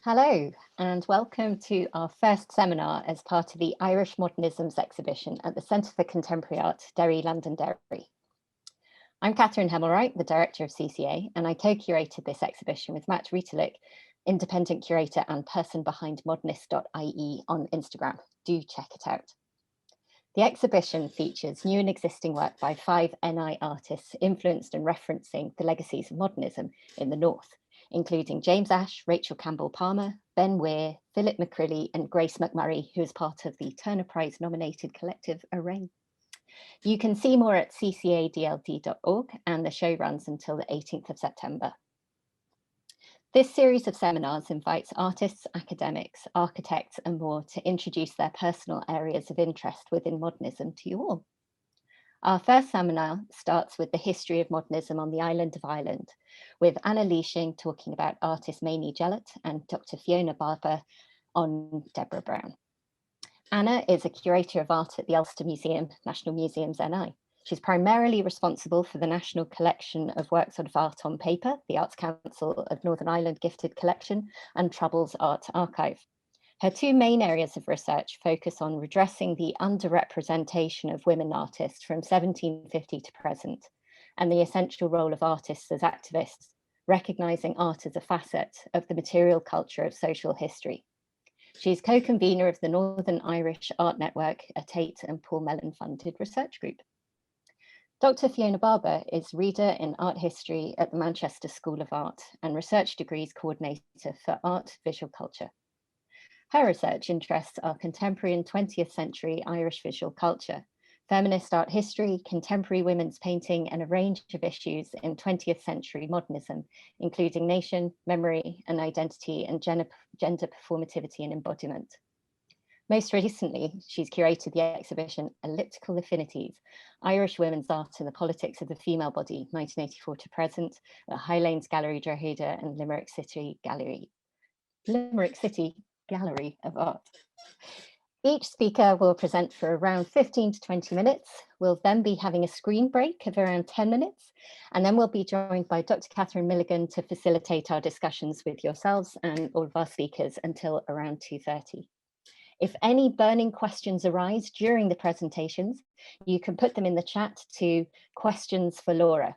Hello, and welcome to our first seminar as part of the Irish Modernisms exhibition at the Centre for Contemporary Art, Derry Londonderry. I'm Catherine Hemmelwright, the Director of CCA, and I co-curated this exhibition with Matt Rietelich, independent curator and person behind modernist.ie on Instagram. Do check it out. The exhibition features new and existing work by 5 NI artists influenced and referencing the legacies of modernism in the North, including James Ashe, Rachael Campbell-Palmer, Ben Weir, Phillip McCrilly, and Grace McMurray, who is part of the Turner Prize nominated collective Array. You can see more at ccadld.org, and the show runs until the 18th of September. This series of seminars invites artists, academics, architects, and more to introduce their personal areas of interest within modernism to you all. Our first seminar starts with the history of modernism on the island of Ireland, with Anna Liesching talking about artist Mainie Jellett and Dr. Fionna Barber on Deborah Brown. Anna is a curator of art at the Ulster Museum, National Museums NI. She's primarily responsible for the National Collection of Works of Art on Paper, the Arts Council of Northern Ireland Gifted Collection, and Trouble's Art Archive. Her two main areas of research focus on redressing the underrepresentation of women artists from 1750 to present, and the essential role of artists as activists, recognising art as a facet of the material culture of social history. She's co-convener of the Northern Irish Art Network, a Tate and Paul Mellon-funded research group. Dr. Fionna Barber is reader in art history at the Manchester School of Art and research degrees coordinator for art visual culture. Her research interests are contemporary and 20th century Irish visual culture, feminist art history, contemporary women's painting, and a range of issues in 20th century modernism, including nation, memory, and identity, and gender performativity and embodiment. Most recently, she's curated the exhibition Elliptical Affinities, Irish Women's Art and the Politics of the Female Body, 1984 to present, at Highlanes Gallery Drogheda and Limerick City Gallery of Art. Each speaker will present for around 15 to 20 minutes. We'll then be having a screen break of around 10 minutes, and then we'll be joined by Dr. Catherine Milligan to facilitate our discussions with yourselves and all of our speakers until around 2:30. If any burning questions arise during the presentations, you can put them in the chat to questions for Laura.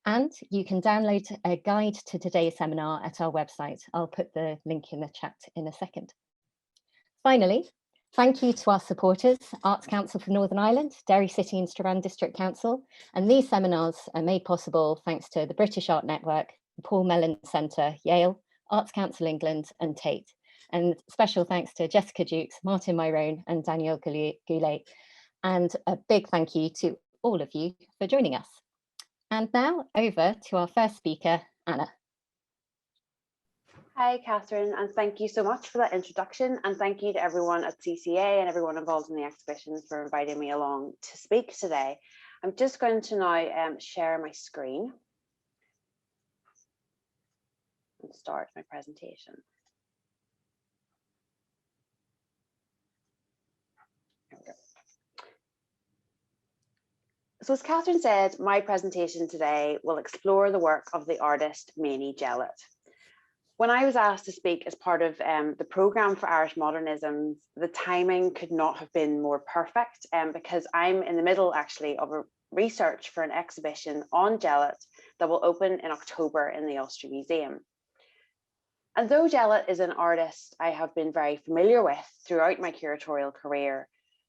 And you can download a guide to today's seminar at our website. I'll put the link in the chat in a second. Finally, thank you to our supporters, Arts Council for Northern Ireland, Derry City and Strabane District Council, and these seminars are made possible thanks to the British Art Network, the Paul Mellon Centre, Yale, Arts Council England, and Tate. And special thanks to Jessica Dukes, Martin Myrone, and Danielle Goulet. And a big thank you to all of you for joining us. And now over to our first speaker, Anna. Hi, Catherine, and thank you so much for that introduction. And thank you to everyone at CCA and everyone involved in the exhibition for inviting me along to speak today. I'm just going to now share my screen and start my presentation. So as Catherine said, my presentation today will explore the work of the artist Mainie Jellett. When I was asked to speak as part of the programme for Irish Modernisms, the timing could not have been more perfect because I'm in the middle actually of a research for an exhibition on Jellett that will open in October in the Ulster Museum. And though Jellett is an artist I have been very familiar with throughout my curatorial career,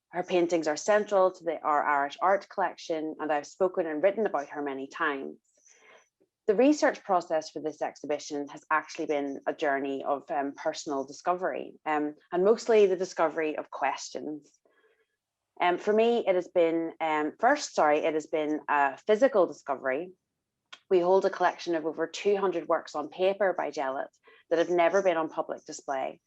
her paintings are central to our Irish art collection, and I've spoken and written about her many times. The research process for this exhibition has actually been a journey of personal discovery, and mostly the discovery of questions. For me, it has been it has been a physical discovery. We hold a collection of over 200 works on paper by Jellett that have never been on public display.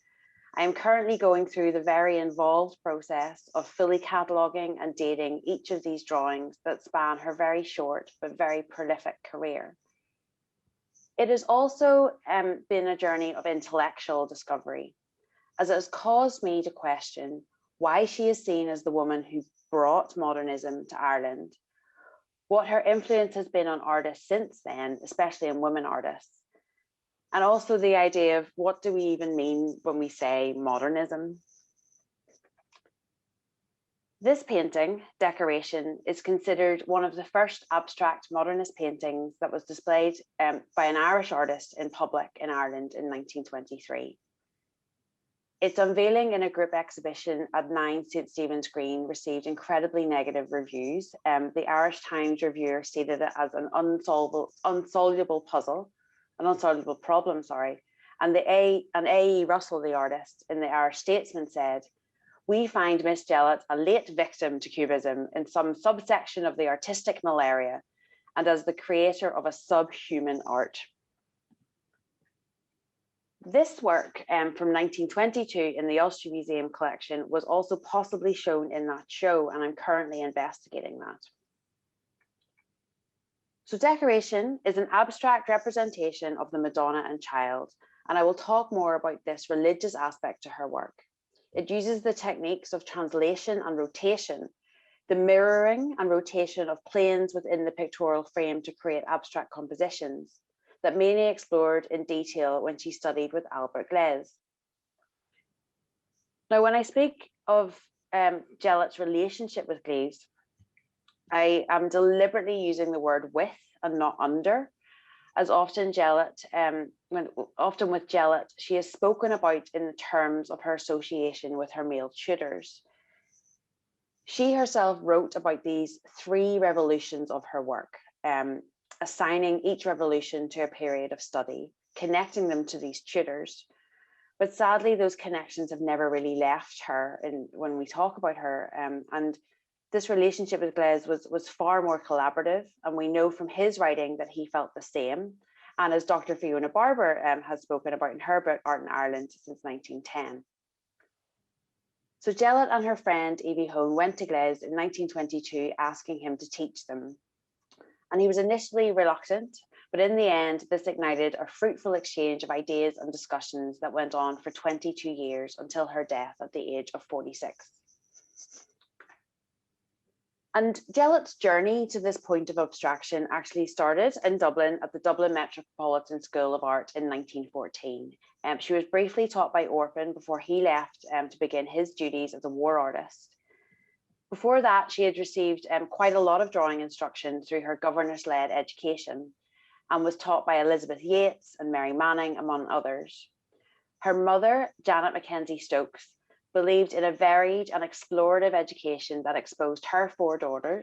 I am currently going through the very involved process of fully cataloguing and dating each of these drawings that span her very short but very prolific career. It has also been a journey of intellectual discovery, as it has caused me to question why she is seen as the woman who brought modernism to Ireland, what her influence has been on artists since then, especially on women artists, and also the idea of what do we even mean when we say modernism. This painting, Decoration, is considered one of the first abstract modernist paintings that was displayed by an Irish artist in public in Ireland in 1923. Its unveiling in a group exhibition at 9 St. Stephen's Green received incredibly negative reviews. The Irish Times reviewer stated it as an unsolvable problem, and A.E. Russell, the artist, in the Irish Statesman said, "We find Miss Jellett a late victim to Cubism in some subsection of the artistic malaria and as the creator of a subhuman art." This work from 1922 in the Ulster Museum collection was also possibly shown in that show, and I'm currently investigating that. So Decoration is an abstract representation of the Madonna and Child, and I will talk more about this religious aspect to her work. It uses the techniques of translation and rotation, the mirroring and rotation of planes within the pictorial frame to create abstract compositions that Mainie explored in detail when she studied with Albert Gleizes. Now, when I speak of Jellett's relationship with Gleizes, I am deliberately using the word with and not under, as often with Jellett, she is spoken about in the terms of her association with her male tutors. She herself wrote about these 3 revolutions of her work, assigning each revolution to a period of study, connecting them to these tutors. But sadly, those connections have never really left her when we talk about her. And this relationship with Gleizes was far more collaborative, and we know from his writing that he felt the same. And as Dr. Fionna Barber has spoken about in her book, Art in Ireland, since 1910. So Jellett and her friend Evie Hone went to Gleizes in 1922, asking him to teach them. And he was initially reluctant, but in the end, this ignited a fruitful exchange of ideas and discussions that went on for 22 years until her death at the age of 46. And Jellett's journey to this point of abstraction actually started in Dublin at the Dublin Metropolitan School of Art in 1914. She was briefly taught by Orphan before he left to begin his duties as a war artist. Before that, she had received quite a lot of drawing instruction through her governess-led education and was taught by Elizabeth Yates and Mary Manning, among others. Her mother, Janet Mackenzie Stokes, believed in a varied and explorative education that exposed her 4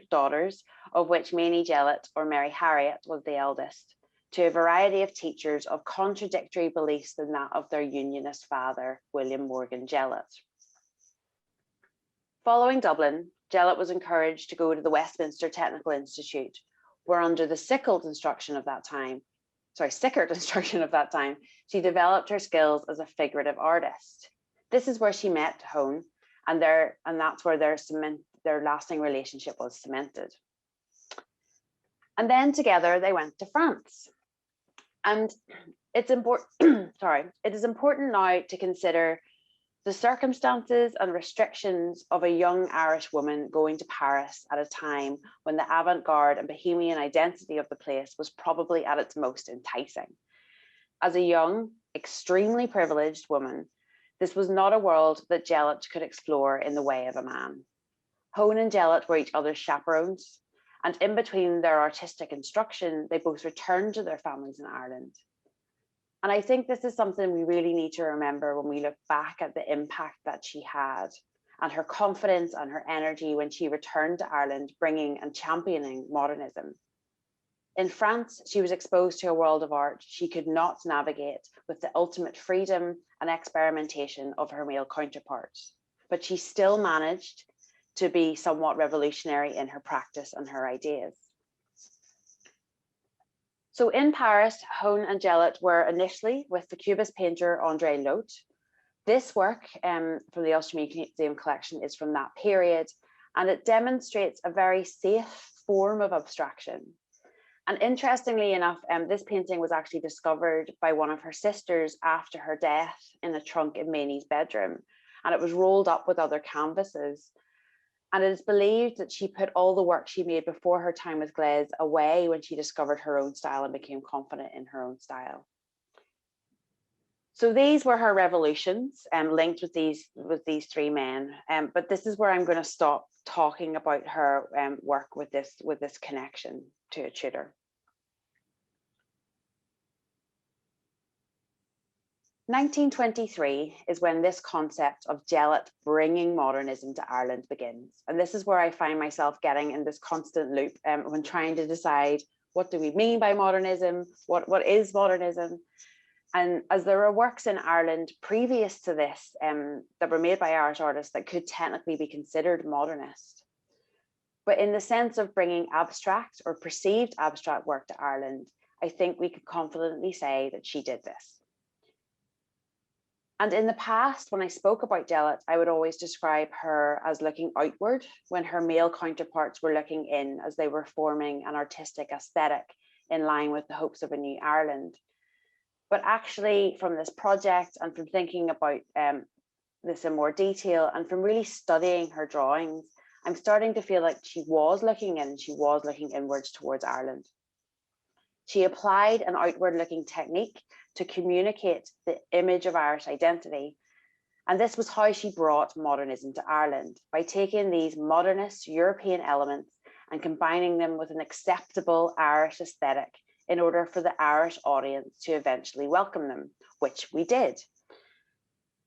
daughters, of which Mainie Jellett, or Mary Harriet, was the eldest, to a variety of teachers of contradictory beliefs than that of their unionist father, William Morgan Jellett. Following Dublin, Jellett was encouraged to go to the Westminster Technical Institute, where under the Sickert instruction of that time, she developed her skills as a figurative artist. This is where she met Hone, and that's where their lasting relationship was cemented. And then together they went to France. And it's important, it is important now to consider the circumstances and restrictions of a young Irish woman going to Paris at a time when the avant-garde and bohemian identity of the place was probably at its most enticing. As a young, extremely privileged woman, this was not a world that Jellett could explore in the way of a man. Hone and Jellett were each other's chaperones, and in between their artistic instruction, they both returned to their families in Ireland. And I think this is something we really need to remember when we look back at the impact that she had and her confidence and her energy when she returned to Ireland, bringing and championing modernism. In France, she was exposed to a world of art she could not navigate with the ultimate freedom and experimentation of her male counterparts, but she still managed to be somewhat revolutionary in her practice and her ideas. So in Paris, Hone and Jellett were initially with the Cubist painter André Lotte. This work from the Ulster Museum collection is from that period, and it demonstrates a very safe form of abstraction. And interestingly enough, this painting was actually discovered by one of her sisters after her death in a trunk in Mainie's bedroom, and it was rolled up with other canvases. And it is believed that she put all the work she made before her time with Gleizes away when she discovered her own style and became confident in her own style. So these were her revolutions, linked with these three men. But this is where I'm going to stop talking about her work with this connection to a tutor. 1923 is when this concept of Jellett bringing modernism to Ireland begins. And this is where I find myself getting in this constant loop when trying to decide, what do we mean by modernism? What is modernism? And as there are works in Ireland previous to this that were made by Irish artists that could technically be considered modernist. But in the sense of bringing abstract or perceived abstract work to Ireland, I think we could confidently say that she did this. And in the past, when I spoke about Jellett, I would always describe her as looking outward when her male counterparts were looking in as they were forming an artistic aesthetic in line with the hopes of a new Ireland. But actually, from this project and from thinking about this in more detail and from really studying her drawings, I'm starting to feel like she was looking in and she was looking inwards towards Ireland. She applied an outward-looking technique to communicate the image of Irish identity. And this was how she brought modernism to Ireland, by taking these modernist European elements and combining them with an acceptable Irish aesthetic in order for the Irish audience to eventually welcome them, which we did.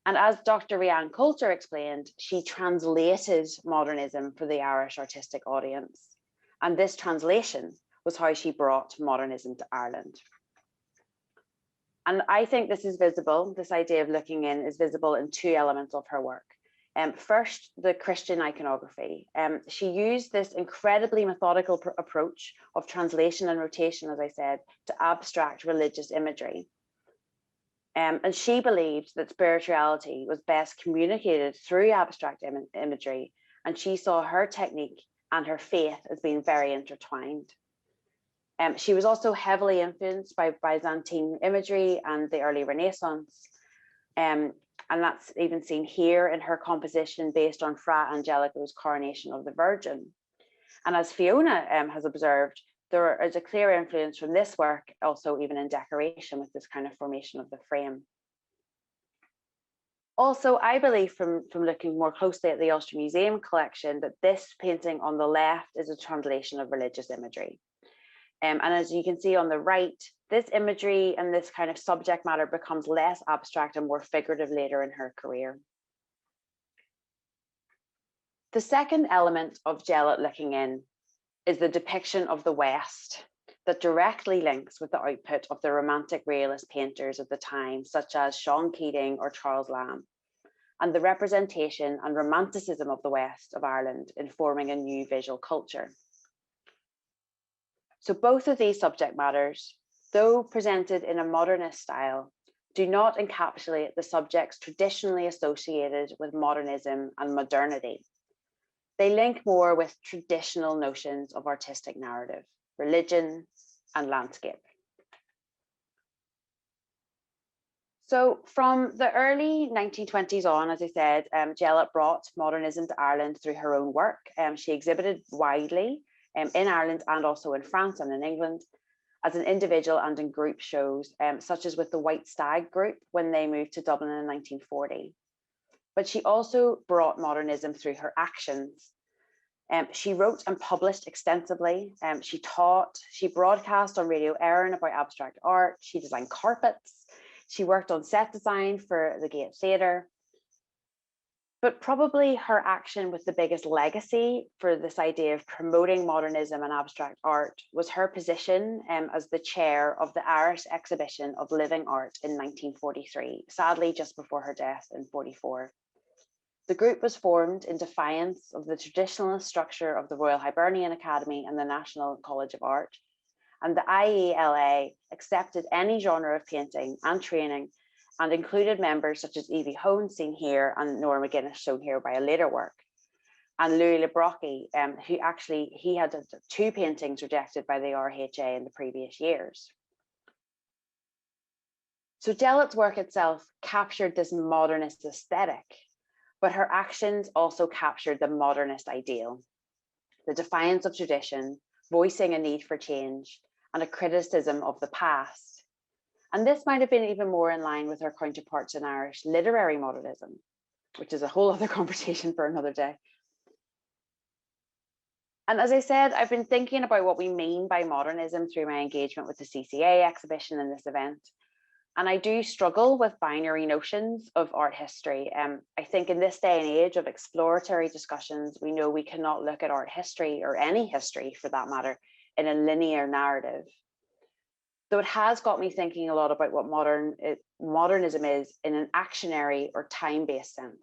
And as Dr. Rianne Coulter explained, she translated modernism for the Irish artistic audience. And this translation was how she brought modernism to Ireland. And I think this is visible, this idea of looking in is visible in two elements of her work. First, the Christian iconography. She used this incredibly methodical approach of translation and rotation, as I said, to abstract religious imagery. And she believed that spirituality was best communicated through abstract imagery, and she saw her technique and her faith as being very intertwined. She was also heavily influenced by Byzantine imagery and the early Renaissance. And that's even seen here in her composition based on Fra Angelico's coronation of the Virgin. And as Fionna has observed, there is a clear influence from this work, also even in decoration with this kind of formation of the frame. Also, I believe from looking more closely at the Ulster Museum collection that this painting on the left is a translation of religious imagery. And as you can see on the right, this imagery and this kind of subject matter becomes less abstract and more figurative later in her career. The second element of Jellett looking in is the depiction of the West that directly links with the output of the Romantic Realist painters of the time, such as Sean Keating or Charles Lamb, and the representation and romanticism of the West of Ireland in forming a new visual culture. So both of these subject matters, though presented in a modernist style, do not encapsulate the subjects traditionally associated with modernism and modernity. They link more with traditional notions of artistic narrative, religion, and landscape. So from the early 1920s on, as I said, Jellett brought modernism to Ireland through her own work. She exhibited widely in Ireland and also in France and in England as an individual and in group shows, such as with the White Stag group when they moved to Dublin in 1940. But she also brought modernism through her actions. She wrote and published extensively. She taught, she broadcast on Radio Éireann about abstract art. She designed carpets. She worked on set design for the Gate Theatre. But probably her action with the biggest legacy for this idea of promoting modernism and abstract art was her position as the chair of the Irish exhibition of living art in 1943, sadly just before her death in 1944. The group was formed in defiance of the traditionalist structure of the Royal Hibernian Academy and the National College of Art. And the IELA accepted any genre of painting and training and included members such as Evie Hone, seen here, and Nora McGuinness, shown here by a later work, and Louis Le Brochy, who actually, he had 2 paintings rejected by the RHA in the previous years. So Jellett's work itself captured this modernist aesthetic, but her actions also captured the modernist ideal, the defiance of tradition, voicing a need for change, and a criticism of the past. And this might have been even more in line with her counterparts in Irish literary modernism, which is a whole other conversation for another day. And as I said, I've been thinking about what we mean by modernism through my engagement with the CCA exhibition in this event. And I do struggle with binary notions of art history. I think in this day and age of exploratory discussions, we know we cannot look at art history, or any history for that matter, in a linear narrative. So it has got me thinking a lot about what modernism is in an actionary or time-based sense.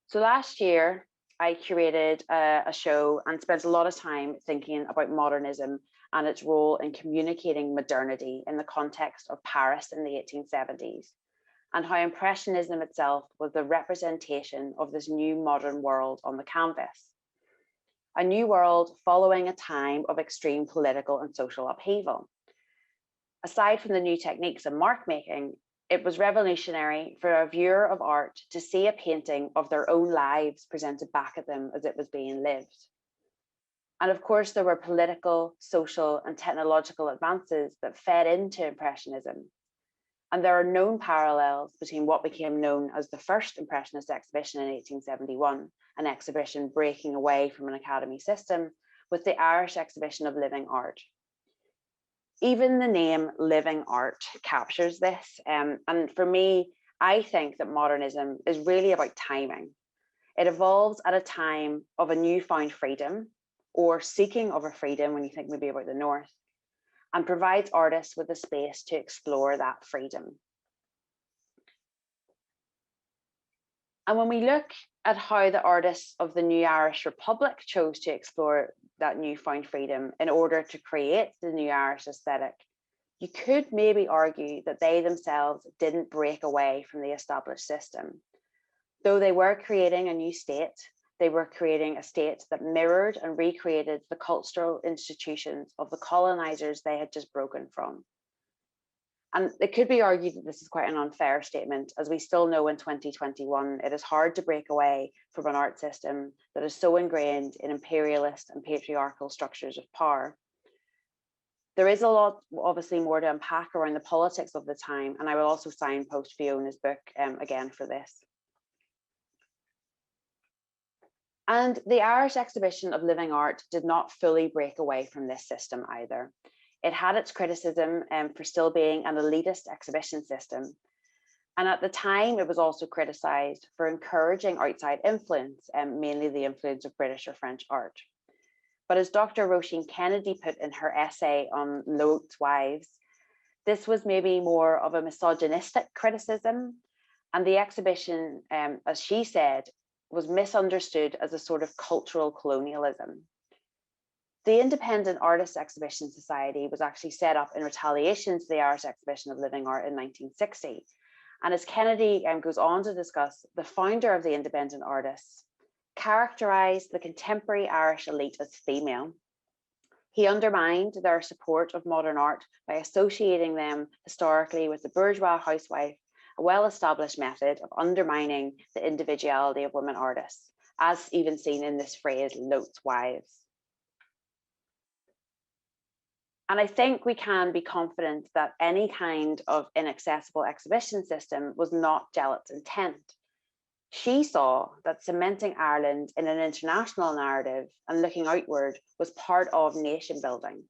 So last year, I curated a show and spent a lot of time thinking about modernism and its role in communicating modernity in the context of Paris in the 1870s, and how Impressionism itself was the representation of this new modern world on the canvas. A new world following a time of extreme political and social upheaval. Aside from the new techniques of mark making, it was revolutionary for a viewer of art to see a painting of their own lives presented back at them as it was being lived. And of course, there were political, social, and technological advances that fed into Impressionism. And there are known parallels between what became known as the first Impressionist exhibition in 1871, an exhibition breaking away from an academy system, with the Irish exhibition of living art. Even the name living art captures this. And for me, I think that modernism is really about timing. It evolves at a time of a newfound freedom, or seeking of a freedom when you think maybe about the North, and provides artists with a space to explore that freedom. And when we look at how the artists of the new Irish Republic chose to explore that newfound freedom in order to create the new Irish aesthetic, you could maybe argue that they themselves didn't break away from the established system. Though they were creating a new state, they were creating a state that mirrored and recreated the cultural institutions of the colonizers they had just broken from. And it could be argued that this is quite an unfair statement, as we still know in 2021, it is hard to break away from an art system that is so ingrained in imperialist and patriarchal structures of power. There is a lot, obviously, more to unpack around the politics of the time, and I will also signpost Fiona's book again for this. And the Irish exhibition of living art did not fully break away from this system either. It had its criticism for still being an elitist exhibition system. And at the time, it was also criticised for encouraging outside influence, mainly the influence of British or French art. But as Dr. Rachael Kennedy put in her essay on Lot's Wives, this was maybe more of a misogynistic criticism. And the exhibition, as she said, was misunderstood as a sort of cultural colonialism. The Independent Artists Exhibition Society was actually set up in retaliation to the Irish Exhibition of Living Art in 1960. And as Kennedy goes on to discuss, the founder of the Independent Artists characterised the contemporary Irish elite as female. He undermined their support of modern art by associating them historically with the bourgeois housewife, a well-established method of undermining the individuality of women artists, as even seen in this phrase, Lot's Wives. And I think we can be confident that any kind of inaccessible exhibition system was not Jellett's intent. She saw that cementing Ireland in an international narrative and looking outward was part of nation building.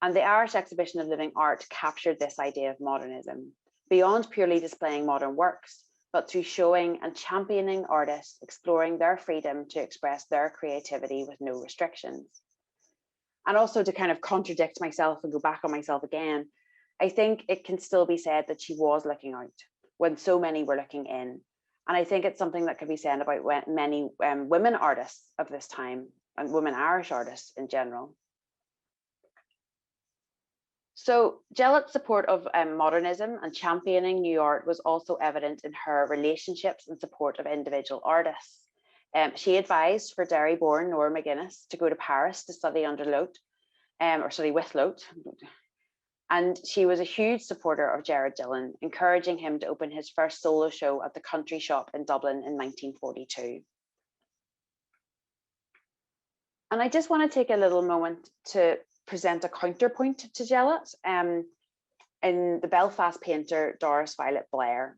And the Irish Exhibition of Living Art captured this idea of modernism, beyond purely displaying modern works, but through showing and championing artists exploring their freedom to express their creativity with no restrictions. And also, to kind of contradict myself and go back on myself again, I think it can still be said that she was looking out when so many were looking in. And I think it's something that could be said about many women artists of this time, and women Irish artists in general. So Jellett's support of modernism and championing new art was also evident in her relationships and support of individual artists. She advised for Derry-born Nora McGuinness to go to Paris to study under Lot, or study with Lot. And she was a huge supporter of Jared Dillon, encouraging him to open his first solo show at the Country Shop in Dublin in 1942. And I just want to take a little moment to present a counterpoint to Jellett in the Belfast painter Doris Blair,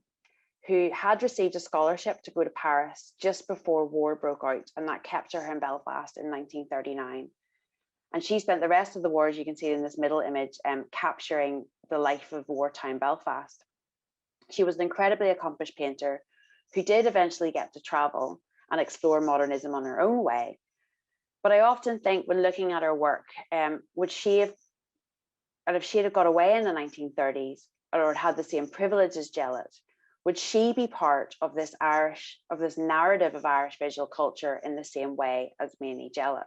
who had received a scholarship to go to Paris just before war broke out, and that kept her in Belfast in 1939. And she spent the rest of the war, as you can see in this middle image, capturing the life of wartime Belfast. She was an incredibly accomplished painter who did eventually get to travel and explore modernism on her own way. But I often think when looking at her work, would she have, and if she had got away in the 1930s or had the same privilege as Jellett, would she be part of this narrative of Irish visual culture in the same way as Mainie Jellett?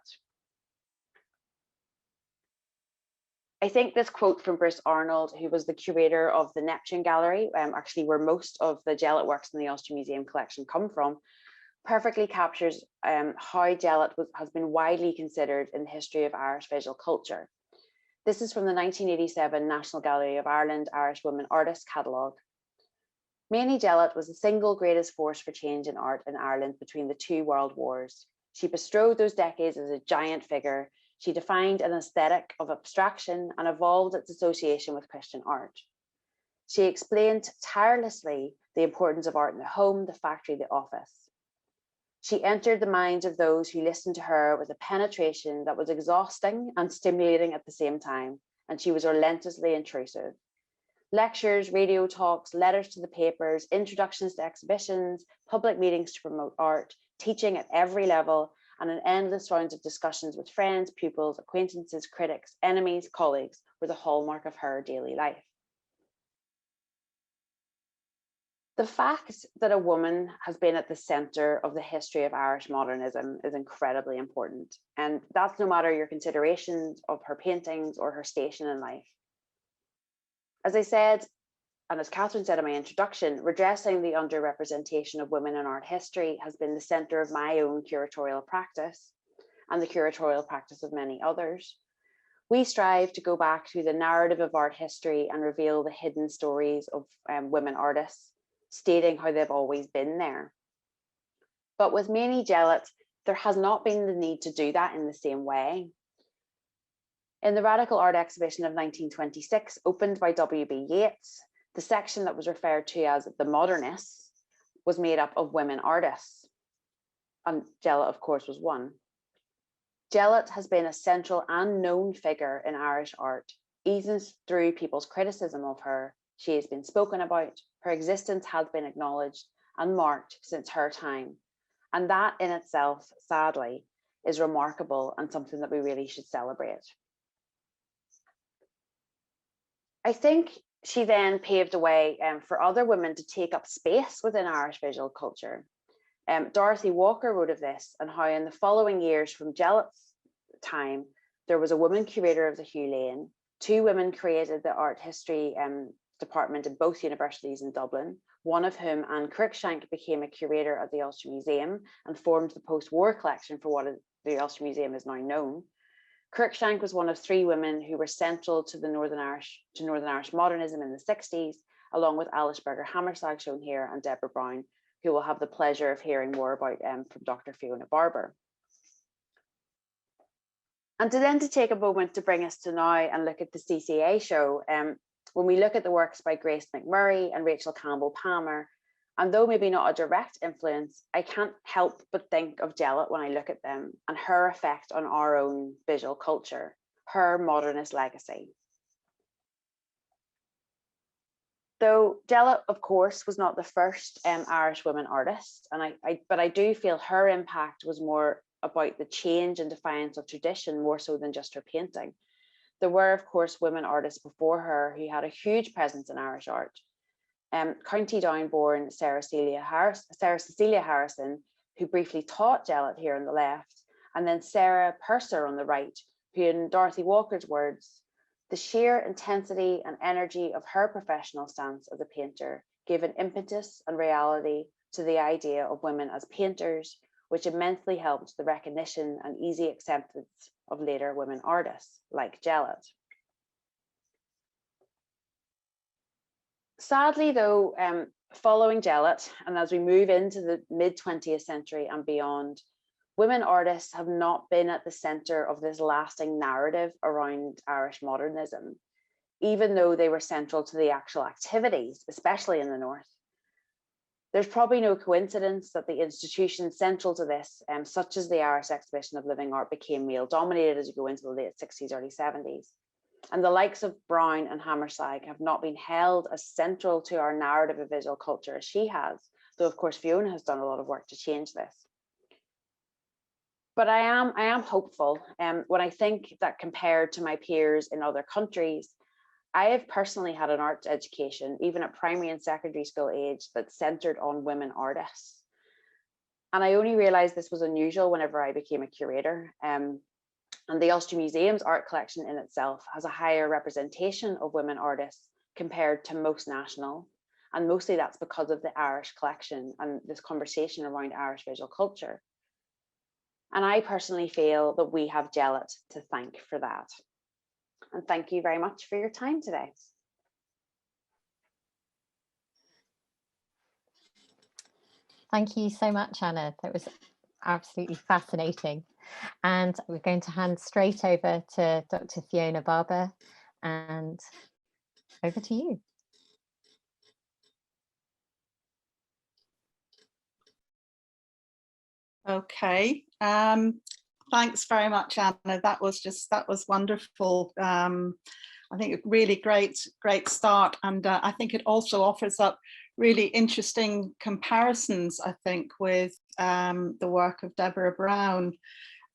I think this quote from Bruce Arnold, who was the curator of the Neptune Gallery, actually where most of the Jellett works in the Ulster Museum collection come from, perfectly captures how Jellett has been widely considered in the history of Irish visual culture. This is from the 1987 National Gallery of Ireland Irish Women Artists Catalogue. Mainie Jellett was the single greatest force for change in art in Ireland between the two world wars. She bestrode those decades as a giant figure. She defined an aesthetic of abstraction and evolved its association with Christian art. She explained tirelessly the importance of art in the home, the factory, the office. She entered the minds of those who listened to her with a penetration that was exhausting and stimulating at the same time, and she was relentlessly intrusive. Lectures, radio talks, letters to the papers, introductions to exhibitions, public meetings to promote art, teaching at every level, and an endless round of discussions with friends, pupils, acquaintances, critics, enemies, colleagues were the hallmark of her daily life. The fact that a woman has been at the centre of the history of Irish modernism is incredibly important, and that's no matter your considerations of her paintings or her station in life. As I said, and as Catherine said in my introduction, redressing the underrepresentation of women in art history has been the centre of my own curatorial practice and the curatorial practice of many others. We strive to go back to the narrative of art history and reveal the hidden stories of women artists, stating how they've always been there. But with Mainie Jellett, there has not been the need to do that in the same way. In the Radical Art Exhibition of 1926, opened by W.B. Yeats, the section that was referred to as the Modernists was made up of women artists, and Jellett, of course, was one. Jellett has been a central and known figure in Irish art, even through people's criticism of her. She has been spoken about, her existence has been acknowledged and marked since her time. And that in itself, sadly, is remarkable and something that we really should celebrate. I think she then paved the way for other women to take up space within Irish visual culture. Dorothy Walker wrote of this and how in the following years from Jellett's time, there was a woman curator of the Hugh Lane, 2 women created the art history department in both universities in Dublin, one of whom, Anne Cruikshank, became a curator at the Ulster Museum and formed the post-war collection for what the Ulster Museum is now known. Cruikshank was one of 3 women who were central to the Northern Irish modernism in the 60s, along with Alice Berger Hammersag, shown here, and Deborah Brown, who we'll have the pleasure of hearing more about from Dr. Fionna Barber. And to take a moment to bring us to now and look at the CCA show, when we look at the works by Grace McMurray and Rachael Campbell-Palmer, and though maybe not a direct influence, I can't help but think of Jellett when I look at them and her effect on our own visual culture, her modernist legacy. Though Jellett, of course, was not the first Irish women artist, but I do feel her impact was more about the change and defiance of tradition more so than just her painting. There were, of course, women artists before her who had a huge presence in Irish art. County Down born Sarah Cecilia Harrison, who briefly taught Jellett here on the left, and then Sarah Purser on the right, who, in Dorothy Walker's words, the sheer intensity and energy of her professional stance as a painter gave an impetus and reality to the idea of women as painters, which immensely helped the recognition and easy acceptance of later women artists like Jellett. Sadly, though, following Jellett, and as we move into the mid-20th century and beyond, women artists have not been at the centre of this lasting narrative around Irish modernism, even though they were central to the actual activities, especially in the north. There's probably no coincidence that the institutions central to this, such as the Irish Exhibition of Living Art, became male dominated as you go into the late 60s, early 70s. And the likes of Brown and Hammershimig have not been held as central to our narrative of visual culture as she has, though of course Fionna has done a lot of work to change this. But I am hopeful when I think that compared to my peers in other countries, I have personally had an arts education, even at primary and secondary school age, that's centered on women artists. And I only realized this was unusual whenever I became a curator. And the Ulster Museum's art collection in itself has a higher representation of women artists compared to most national. And mostly that's because of the Irish collection and this conversation around Irish visual culture. And I personally feel that we have Jellett to thank for that. And thank you very much for your time today. Thank you so much, Anna. That was absolutely fascinating. And we're going to hand straight over to Dr. Fionna Barber, and over to you. Okay. Thanks very much, Anna. That was wonderful. I think a really great start, and I think it also offers up really interesting comparisons, I think, with the work of Deborah Brown.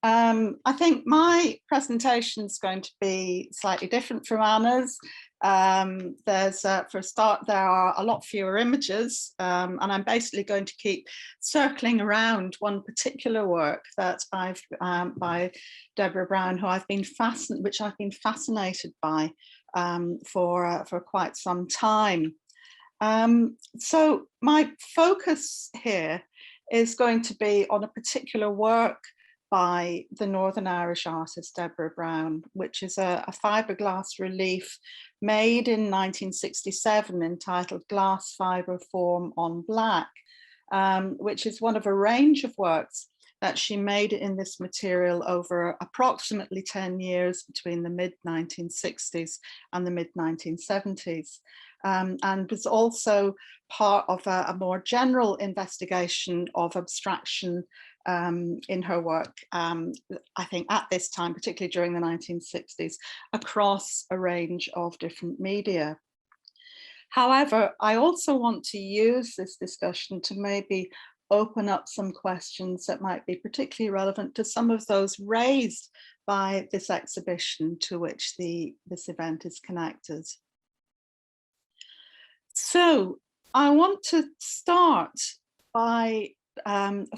I think my presentation is going to be slightly different from Anna's. There's, for a start, there are a lot fewer images, and I'm basically going to keep circling around one particular work that I've by Deborah Brown, which I've been fascinated by for quite some time. So my focus here is going to be on a particular work by the Northern Irish artist Deborah Brown, which is a fiberglass relief made in 1967 entitled Glass Fibre Form on Black, which is one of a range of works that she made in this material over approximately 10 years between the mid-1960s and the mid-1970s. And was also part of a more general investigation of abstraction in her work, I think at this time, particularly during the 1960s, across a range of different media. However, I also want to use this discussion to maybe open up some questions that might be particularly relevant to some of those raised by this exhibition to which this event is connected. So I want to start by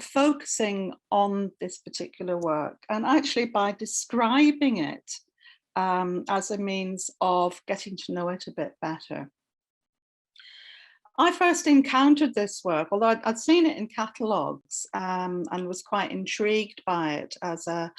focusing on this particular work, and actually by describing it as a means of getting to know it a bit better. I first encountered this work, although I'd seen it in catalogues, and was quite intrigued by it as a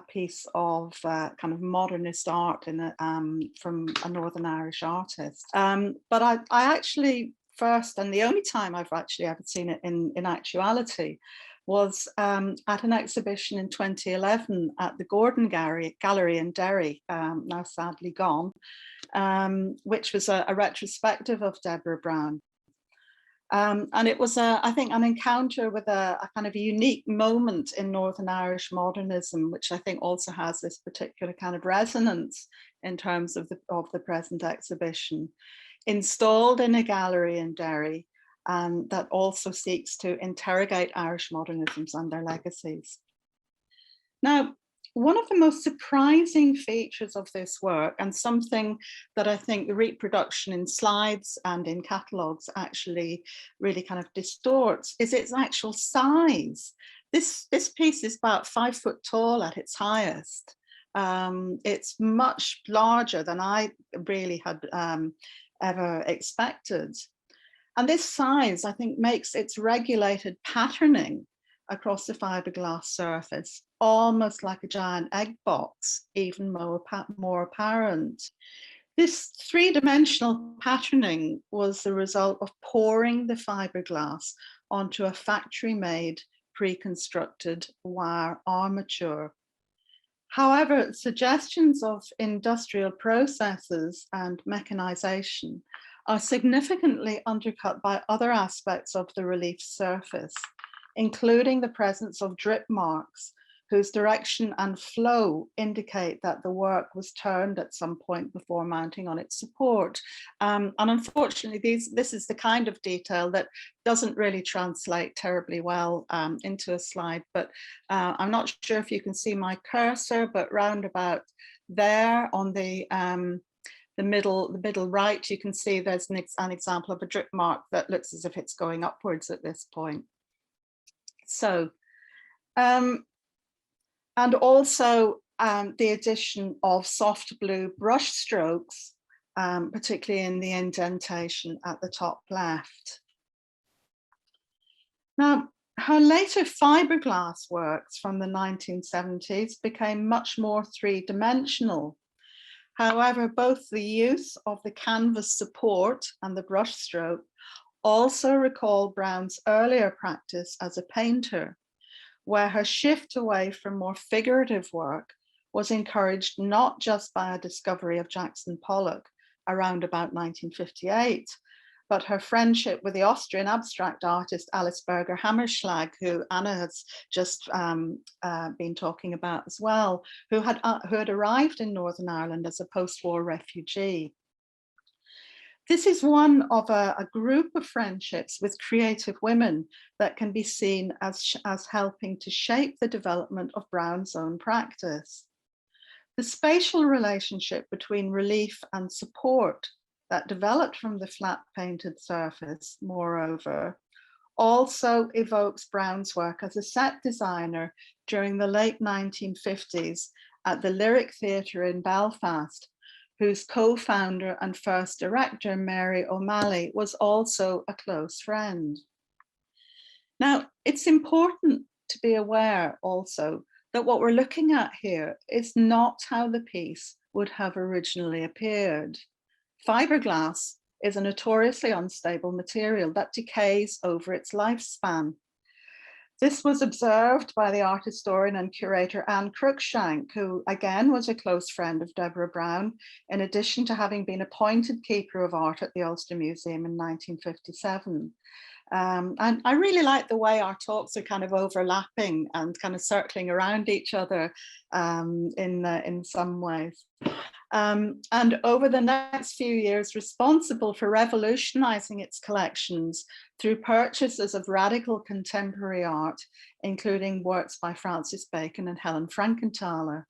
piece of kind of modernist art from a Northern Irish artist. But I actually first, and the only time I've actually ever seen it in actuality, was at an exhibition in 2011 at the Gordon Gallery in Derry, now sadly gone, which was a retrospective of Deborah Brown. And it was, I think, an encounter with a kind of unique moment in Northern Irish modernism, which I think also has this particular kind of resonance in terms of the present exhibition, installed in a gallery in Derry, that also seeks to interrogate Irish modernisms and their legacies. Now, one of the most surprising features of this work, and something that I think the reproduction in slides and in catalogues actually really kind of distorts, is its actual size. This piece is about 5 foot tall at its highest. It's much larger than I really had ever expected. And this size, I think, makes its regulated patterning across the fiberglass surface almost like a giant egg box, even more apparent. This three-dimensional patterning was the result of pouring the fiberglass onto a factory-made pre-constructed wire armature. However, suggestions of industrial processes and mechanization are significantly undercut by other aspects of the relief surface, including the presence of drip marks, whose direction and flow indicate that the work was turned at some point before mounting on its support. And unfortunately, this is the kind of detail that doesn't really translate terribly well into a slide, but I'm not sure if you can see my cursor, but round about there on the middle right, you can see there's an example of a drip mark that looks as if it's going upwards at this point. So, and also the addition of soft blue brush strokes, particularly in the indentation at the top left. Now, her later fiberglass works from the 1970s became much more three-dimensional. However, both the use of the canvas support and the brush stroke also recall Brown's earlier practice as a painter, where her shift away from more figurative work was encouraged not just by a discovery of Jackson Pollock around about 1958, but her friendship with the Austrian abstract artist Alice Berger Hammerschlag, who Anna has just been talking about as well, who had arrived in Northern Ireland as a post-war refugee. This is one of a group of friendships with creative women that can be seen as helping to shape the development of Brown's own practice. The spatial relationship between relief and support that developed from the flat painted surface, moreover, also evokes Brown's work as a set designer during the late 1950s at the Lyric Theatre in Belfast, whose co-founder and first director, Mary O'Malley, was also a close friend. Now, it's important to be aware also that what we're looking at here is not how the piece would have originally appeared. Fiberglass is a notoriously unstable material that decays over its lifespan. This was observed by the art historian and curator Anne Cruikshank, who again was a close friend of Deborah Brown, in addition to having been appointed Keeper of Art at the Ulster Museum in 1957. And I really like the way our talks are kind of overlapping and kind of circling around each other in some ways. And over the next few years, responsible for revolutionizing its collections through purchases of radical contemporary art, including works by Francis Bacon and Helen Frankenthaler.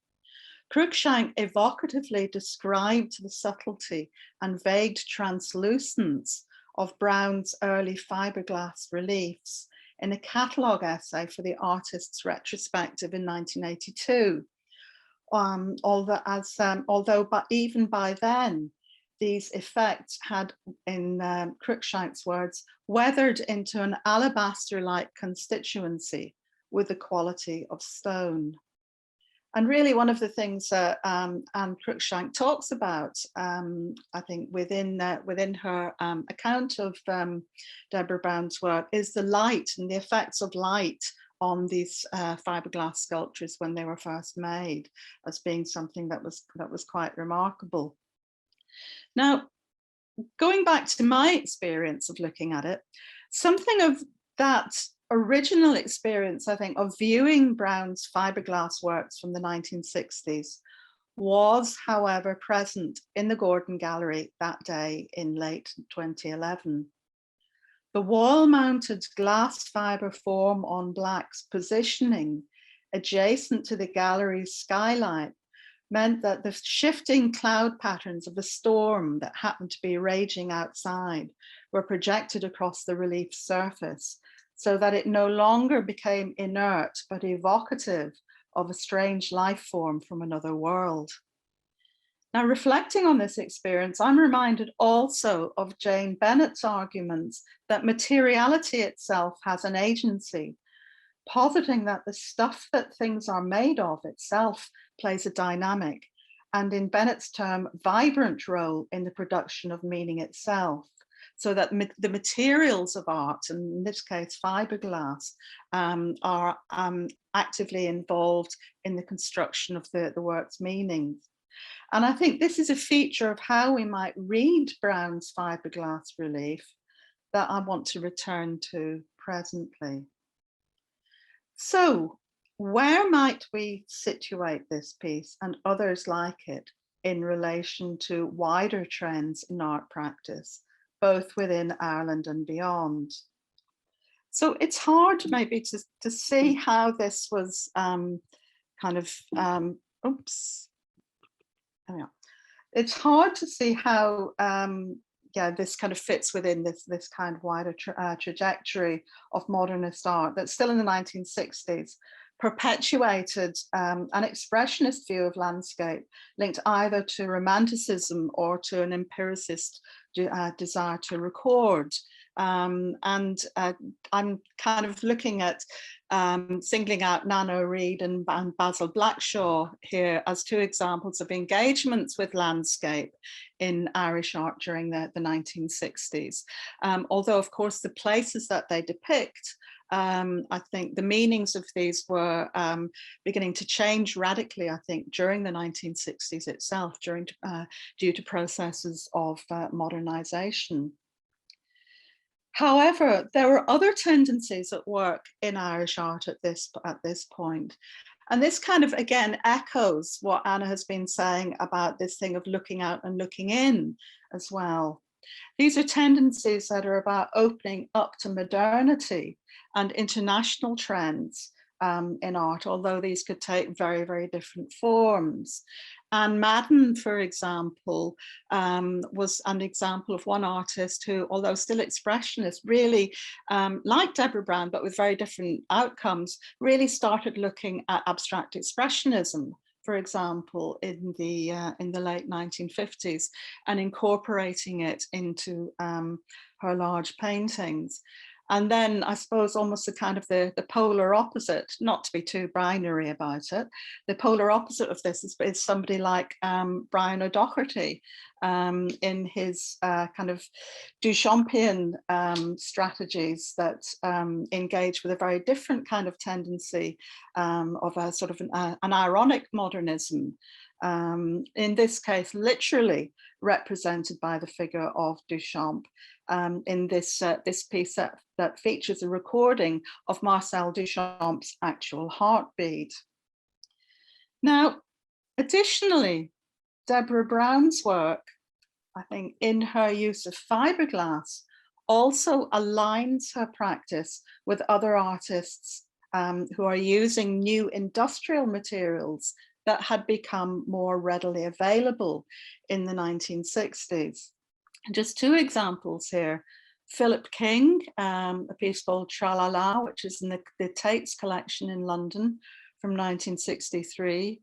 Cruikshank evocatively described the subtlety and vague translucence of Brown's early fiberglass reliefs in a catalogue essay for the Artists' Retrospective in 1982. Although even by then, these effects had, in Cruikshank's words, weathered into an alabaster-like constituency with the quality of stone. And really one of the things that Anne Cruikshank talks about, I think within her account of Deborah Brown's work, is the light and the effects of light on these fiberglass sculptures when they were first made, as being something that was quite remarkable. Now, going back to my experience of looking at it, something of that original experience, I think, of viewing Brown's fiberglass works from the 1960s was, however, present in the Gordon Gallery that day in late 2011. The wall-mounted glass fiber form on blacks positioning adjacent to the gallery's skylight meant that the shifting cloud patterns of a storm that happened to be raging outside were projected across the relief surface, so that it no longer became inert, but evocative of a strange life form from another world. Now, reflecting on this experience, I'm reminded also of Jane Bennett's arguments that materiality itself has an agency, positing that the stuff that things are made of itself plays a dynamic, and in Bennett's term, vibrant role in the production of meaning itself, so that the materials of art, and in this case fiberglass, are actively involved in the construction of the work's meanings. And I think this is a feature of how we might read Brown's fiberglass relief that I want to return to presently. So where might we situate this piece and others like it in relation to wider trends in art practice, both within Ireland and beyond? So it's hard maybe to see how this was it's hard to see how this kind of fits within this kind of wider trajectory of modernist art that still in the 1960s perpetuated an expressionist view of landscape linked either to romanticism or to an empiricist desire to record. I'm kind of looking at singling out Nano Reid and Basil Blackshaw here as two examples of engagements with landscape in Irish art during the 1960s. Although, of course, the places that they depict, I think the meanings of these were beginning to change radically, I think, during the 1960s itself, due to processes of modernization. However, there were other tendencies at work in Irish art at this point. And this kind of, again, echoes what Anna has been saying about this thing of looking out and looking in as well. These are tendencies that are about opening up to modernity and international trends in art, although these could take very, very different forms. And Madden, for example, was an example of one artist who, although still expressionist, really, like Deborah Brown, but with very different outcomes, really started looking at abstract expressionism, for example, in the late 1950s, and incorporating it into her large paintings. And then I suppose almost the kind of the polar opposite, not to be too binary about it, the polar opposite of this is somebody like Brian O'Doherty in his kind of Duchampian strategies that engage with a very different kind of tendency of a sort of an ironic modernism. In this case, literally represented by the figure of Duchamp in this piece that features a recording of Marcel Duchamp's actual heartbeat. Now, additionally, Deborah Brown's work, I think, in her use of fiberglass, also aligns her practice with other artists who are using new industrial materials that had become more readily available in the 1960s. Just two examples here. Philip King, a piece called Tra-la-la, which is in the Tate's collection in London from 1963.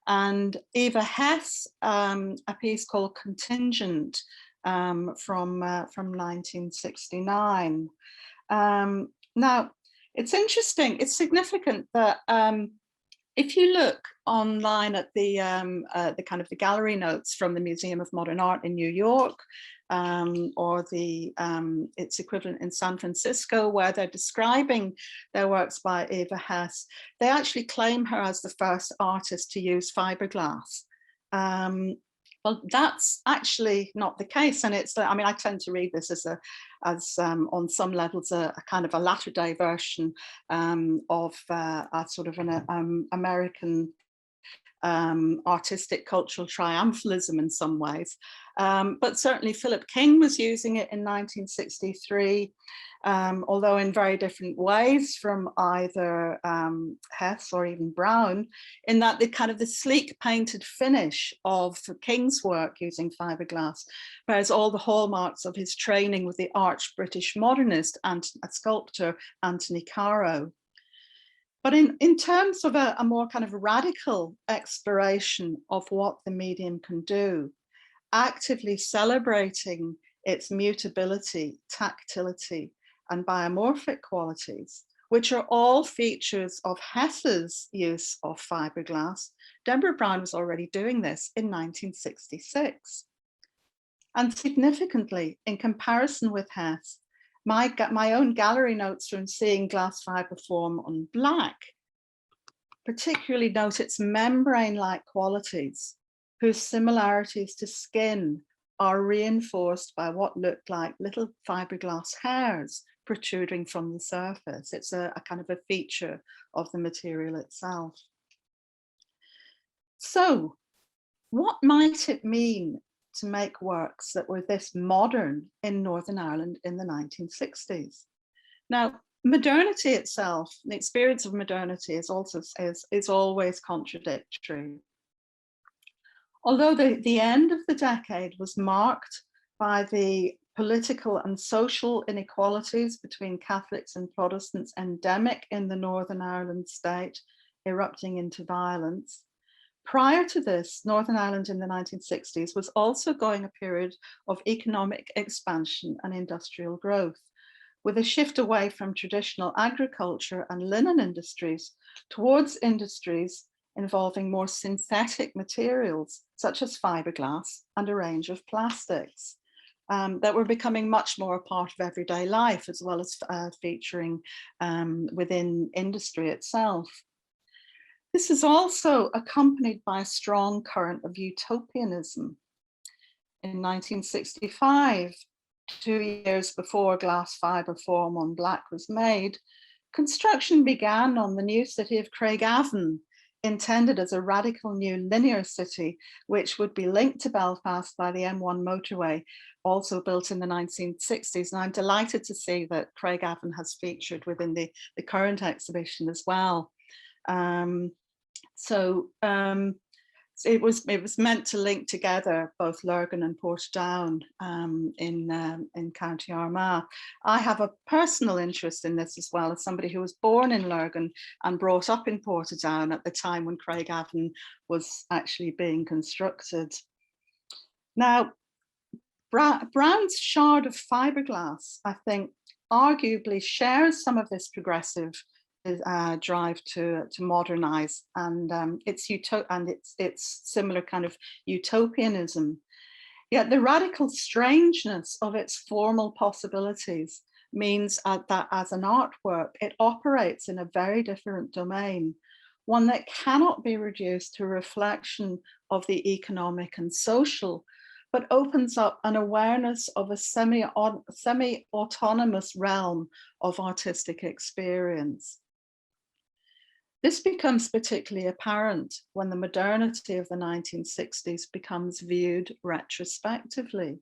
And Eva Hess, a piece called Contingent from 1969. Now, it's interesting, it's significant that if you look online at the kind of the gallery notes from the Museum of Modern Art in New York, or its equivalent in San Francisco, where they're describing their works by Eva Hess, they actually claim her as the first artist to use fiberglass. Well, that's actually not the case, and it's. I mean, I tend to read this as on some levels a kind of a latter-day version of a sort of an American artistic cultural triumphalism in some ways. But certainly Philip King was using it in 1963, although in very different ways from either Hess or even Brown, in that the kind of the sleek painted finish of King's work using fiberglass bears all the hallmarks of his training with the arch British modernist and sculptor Anthony Caro. But in terms of a more kind of radical exploration of what the medium can do, actively celebrating its mutability, tactility, and biomorphic qualities, which are all features of Hess's use of fiberglass, Deborah Brown was already doing this in 1966. And significantly, in comparison with Hess, my own gallery notes from seeing glass fibre form on black particularly note its membrane-like qualities, whose similarities to skin are reinforced by what look like little fiberglass hairs protruding from the surface. It's a kind of a feature of the material itself. So, what might it mean to make works that were this modern in Northern Ireland in the 1960s? Now, modernity itself, the experience of modernity is always contradictory. Although the end of the decade was marked by the political and social inequalities between Catholics and Protestants endemic in the Northern Ireland state, erupting into violence, prior to this, Northern Ireland in the 1960s was also going a period of economic expansion and industrial growth, with a shift away from traditional agriculture and linen industries towards industries involving more synthetic materials, such as fiberglass and a range of plastics that were becoming much more a part of everyday life, as well as featuring within industry itself. This is also accompanied by a strong current of utopianism. In 1965, 2 years before glass fibre form on black was made, construction began on the new city of Craigavon, intended as a radical new linear city, which would be linked to Belfast by the M1 motorway, also built in the 1960s. And I'm delighted to see that Craigavon has featured within the current exhibition as well. It was meant to link together both Lurgan and Portadown in County Armagh. I have a personal interest in this as well, as somebody who was born in Lurgan and brought up in Portadown at the time when Craigavon was actually being constructed. Now, Brown's shard of fiberglass, I think, arguably shares some of this progressive drive to modernize and its similar kind of utopianism. Yet the radical strangeness of its formal possibilities means that as an artwork, it operates in a very different domain, one that cannot be reduced to a reflection of the economic and social, but opens up an awareness of a semi-autonomous realm of artistic experience. This becomes particularly apparent when the modernity of the 1960s becomes viewed retrospectively.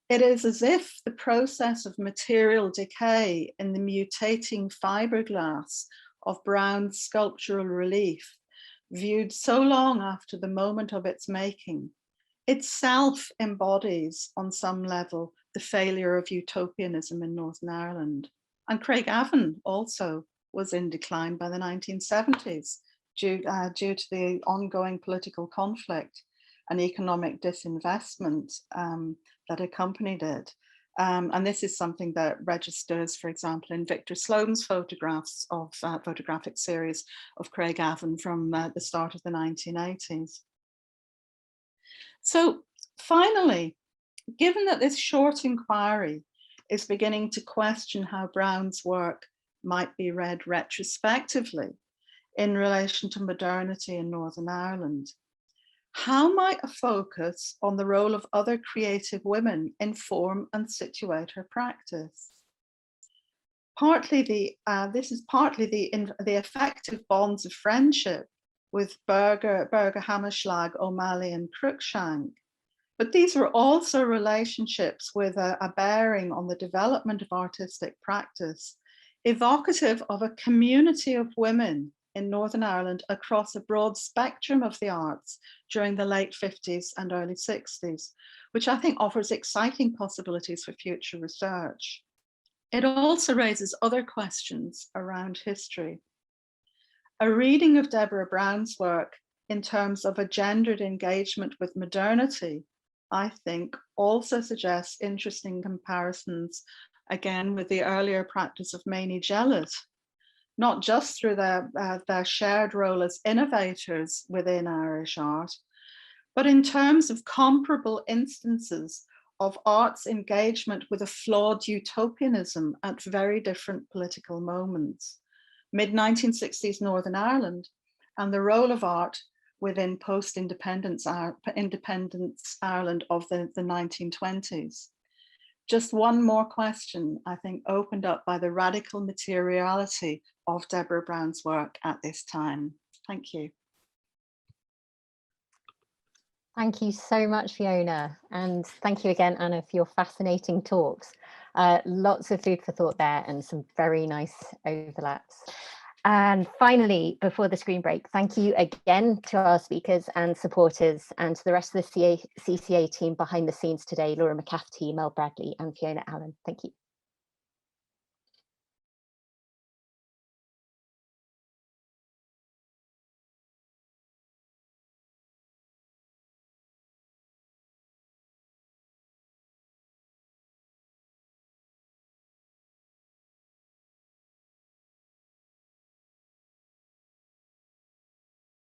It is as if the process of material decay in the mutating fiberglass of Brown's sculptural relief, viewed so long after the moment of its making, itself embodies on some level the failure of utopianism in Northern Ireland. And Craigavon also was in decline by the 1970s due to the ongoing political conflict and economic disinvestment that accompanied it. And this is something that registers, for example, in Victor Sloan's photographs of photographic series of Craigavon from the start of the 1980s. So finally, given that this short inquiry is beginning to question how Brown's work might be read retrospectively in relation to modernity in Northern Ireland, how might a focus on the role of other creative women inform and situate her practice? This is partly the effective bonds of friendship with Berger, Hammerschlag, O'Malley and Cruikshank. But these were also relationships with a bearing on the development of artistic practice, evocative of a community of women in Northern Ireland across a broad spectrum of the arts during the late 50s and early 60s, which I think offers exciting possibilities for future research. It also raises other questions around history. A reading of Deborah Brown's work in terms of a gendered engagement with modernity, I think, also suggests interesting comparisons, again, with the earlier practice of Mainie Jellett, not just through their shared role as innovators within Irish art, but in terms of comparable instances of art's engagement with a flawed utopianism at very different political moments. Mid-1960s Northern Ireland and the role of art within post-independence Ireland of the 1920s. Just one more question, I think, opened up by the radical materiality of Deborah Brown's work at this time. Thank you. Thank you so much, Fiona. And thank you again, Anna, for your fascinating talks. Lots of food for thought there and some very nice overlaps. And finally, before the screen break, thank you again to our speakers and supporters and to the rest of the CCA team behind the scenes today, Laura McCafferty, Mel Bradley and Fiona Allen. Thank you.